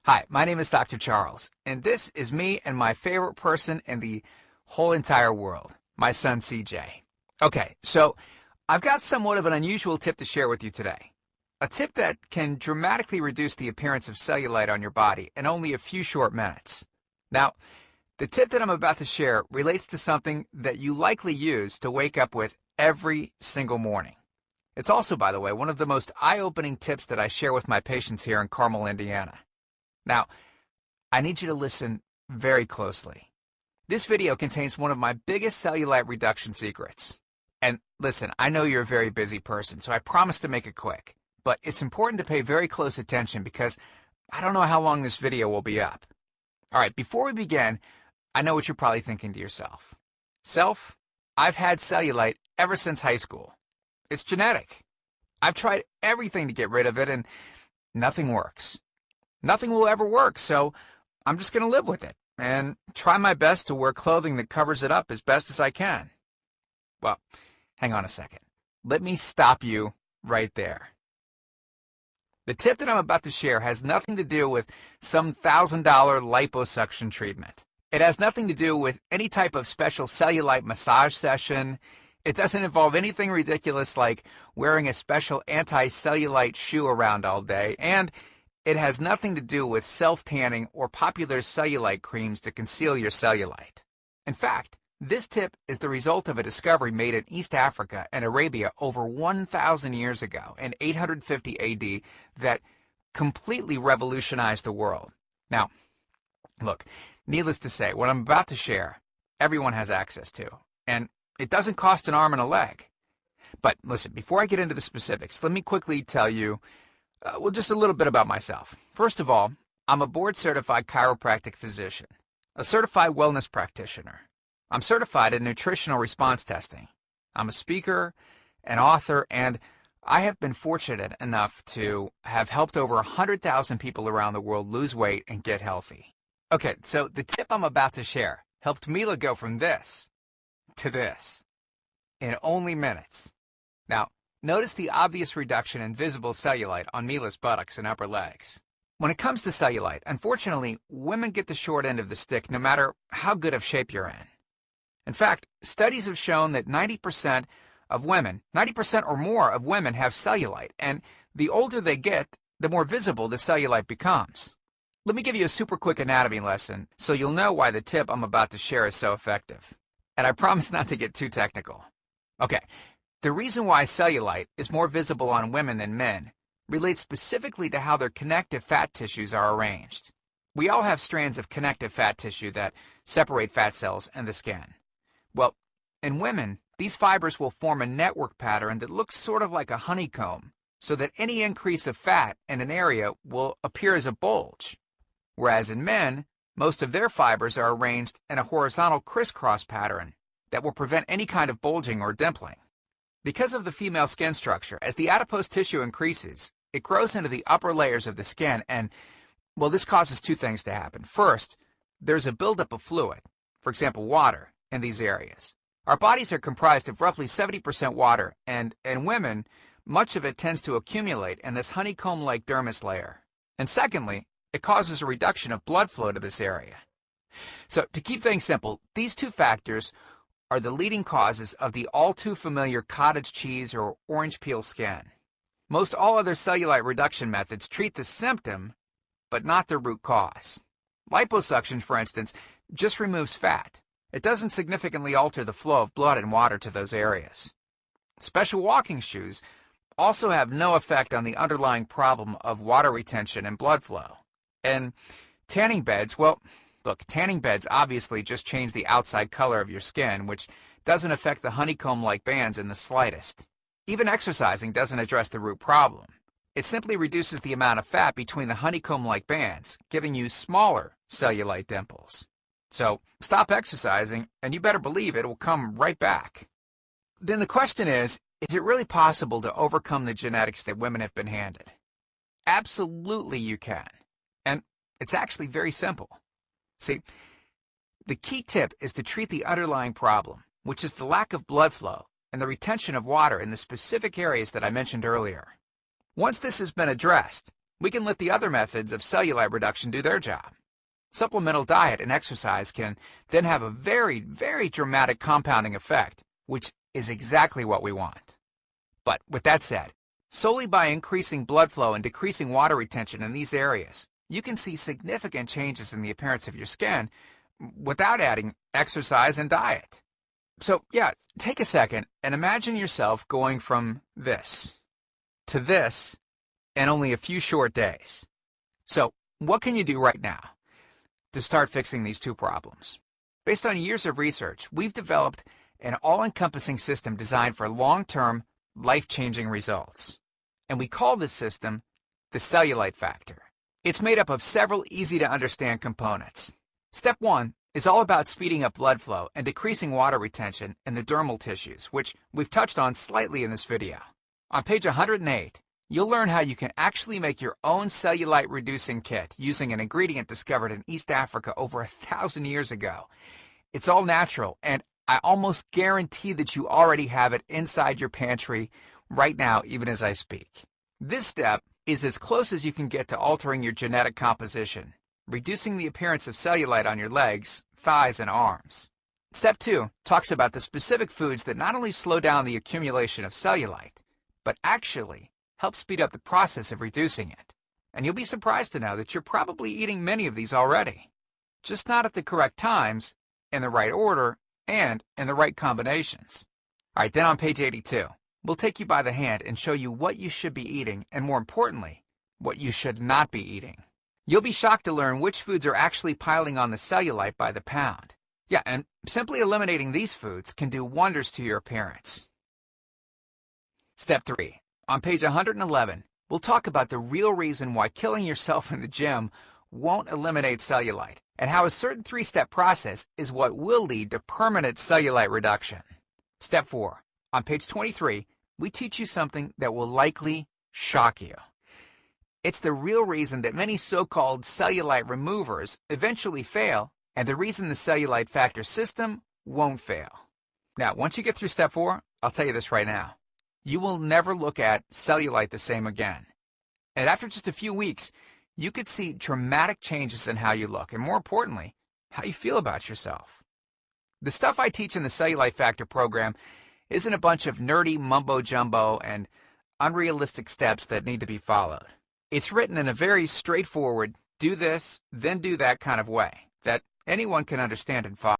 Hi, my name is Dr. Charles, and this is me and my favorite person in the whole entire world, my son CJ. Okay, so I've got somewhat of an unusual tip to share with you today. A tip that can dramatically reduce the appearance of cellulite on your body in only a few short minutes. Now, the tip that I'm about to share relates to something that you likely use to wake up with every single morning. It's also, by the way, one of the most eye-opening tips that I share with my patients here in Carmel, Indiana. Now, I need you to listen very closely. This video contains one of my biggest cellulite reduction secrets. And listen, I know you're a very busy person, so I promise to make it quick. But it's important to pay very close attention because I don't know how long this video will be up. All right, before we begin, I know what you're probably thinking to yourself. Self, I've had cellulite ever since high school. It's genetic. I've tried everything to get rid of it and nothing works. Nothing will ever work, so I'm just going to live with it and try my best to wear clothing that covers it up as best as I can. Well, hang on a second. Let me stop you right there. The tip that I'm about to share has nothing to do with some $1,000 liposuction treatment. It has nothing to do with any type of special cellulite massage session. It doesn't involve anything ridiculous like wearing a special anti-cellulite shoe around all day, and it has nothing to do with self-tanning or popular cellulite creams to conceal your cellulite. In fact, this tip is the result of a discovery made in East Africa and Arabia over 1,000 years ago in 850 AD that completely revolutionized the world. Now, look, needless to say, what I'm about to share, everyone has access to, and it doesn't cost an arm and a leg. But listen, before I get into the specifics, let me quickly tell you just a little bit about myself. First of all, I'm a board-certified chiropractic physician, a certified wellness practitioner. I'm certified in nutritional response testing. I'm a speaker, an author, and I have been fortunate enough to have helped over 100,000 people around the world lose weight and get healthy. Okay, so the tip I'm about to share helped Mila go from this to this in only minutes. Now, notice the obvious reduction in visible cellulite on Mila's buttocks and upper legs. When it comes to cellulite, unfortunately, women get the short end of the stick no matter how good of shape you're in. In fact, studies have shown that 90% of women, 90% or more of women have cellulite, and the older they get, the more visible the cellulite becomes. Let me give you a super quick anatomy lesson so you'll know why the tip I'm about to share is so effective. And I promise not to get too technical. Okay. The reason why cellulite is more visible on women than men relates specifically to how their connective fat tissues are arranged. We all have strands of connective fat tissue that separate fat cells and the skin. Well, in women, these fibers will form a network pattern that looks sort of like a honeycomb, so that any increase of fat in an area will appear as a bulge. Whereas in men, most of their fibers are arranged in a horizontal crisscross pattern that will prevent any kind of bulging or dimpling. Because of the female skin structure, as the adipose tissue increases, it grows into the upper layers of the skin and, well, this causes two things to happen. First, there's a buildup of fluid, for example, water, in these areas. Our bodies are comprised of roughly 70% water, and in women, much of it tends to accumulate in this honeycomb-like dermis layer. And secondly, it causes a reduction of blood flow to this area. So, to keep things simple, these two factors are the leading causes of the all-too-familiar cottage cheese or orange peel skin. Most all other cellulite reduction methods treat the symptom, but not the root cause. Liposuction, for instance, just removes fat. It doesn't significantly alter the flow of blood and water to those areas. Special walking shoes also have no effect on the underlying problem of water retention and blood flow. And tanning beds, well, look, tanning beds obviously just change the outside color of your skin, which doesn't affect the honeycomb-like bands in the slightest. Even exercising doesn't address the root problem. It simply reduces the amount of fat between the honeycomb-like bands, giving you smaller cellulite dimples. So stop exercising, and you better believe it will come right back. Then the question is it really possible to overcome the genetics that women have been handed? Absolutely you can. And it's actually very simple. See, the key tip is to treat the underlying problem, which is the lack of blood flow and the retention of water in the specific areas that I mentioned earlier. Once this has been addressed, we can let the other methods of cellulite reduction do their job. Supplemental diet and exercise can then have a very, very dramatic compounding effect, which is exactly what we want. But with that said, solely by increasing blood flow and decreasing water retention in these areas, you can see significant changes in the appearance of your skin without adding exercise and diet. So yeah, take a second and imagine yourself going from this to this in only a few short days. So what can you do right now to start fixing these two problems? Based on years of research, we've developed an all-encompassing system designed for long-term, life-changing results. And we call this system the Cellulite Factor. It's made up of several easy-to-understand components. Step 1 is all about speeding up blood flow and decreasing water retention in the dermal tissues, which we've touched on slightly in this video. On page 108, you'll learn how you can actually make your own cellulite reducing kit using an ingredient discovered in East Africa over 1,000 years ago. It's all natural, and I almost guarantee that you already have it inside your pantry right now, even as I speak. This step is as close as you can get to altering your genetic composition, reducing the appearance of cellulite on your legs, thighs, and arms. Step 2 talks about the specific foods that not only slow down the accumulation of cellulite, but actually help speed up the process of reducing it. And you'll be surprised to know that you're probably eating many of these already, just not at the correct times, in the right order, and in the right combinations. All right, then on page 82, we'll take you by the hand and show you what you should be eating, and more importantly, what you should not be eating. You'll be shocked to learn which foods are actually piling on the cellulite by the pound. Yeah, and simply eliminating these foods can do wonders to your appearance. Step 3. On page 111, we'll talk about the real reason why killing yourself in the gym won't eliminate cellulite, and how a certain 3-step process is what will lead to permanent cellulite reduction. Step 4. On page 23, we teach you something that will likely shock you. It's the real reason that many so-called cellulite removers eventually fail, and the reason the Cellulite Factor system won't fail. Now, once you get through step 4, I'll tell you this right now. You will never look at cellulite the same again. And after just a few weeks, you could see dramatic changes in how you look, and more importantly, how you feel about yourself. The stuff I teach in the Cellulite Factor program isn't a bunch of nerdy mumbo-jumbo and unrealistic steps that need to be followed. It's written in a very straightforward, do this, then do that kind of way that anyone can understand and follow.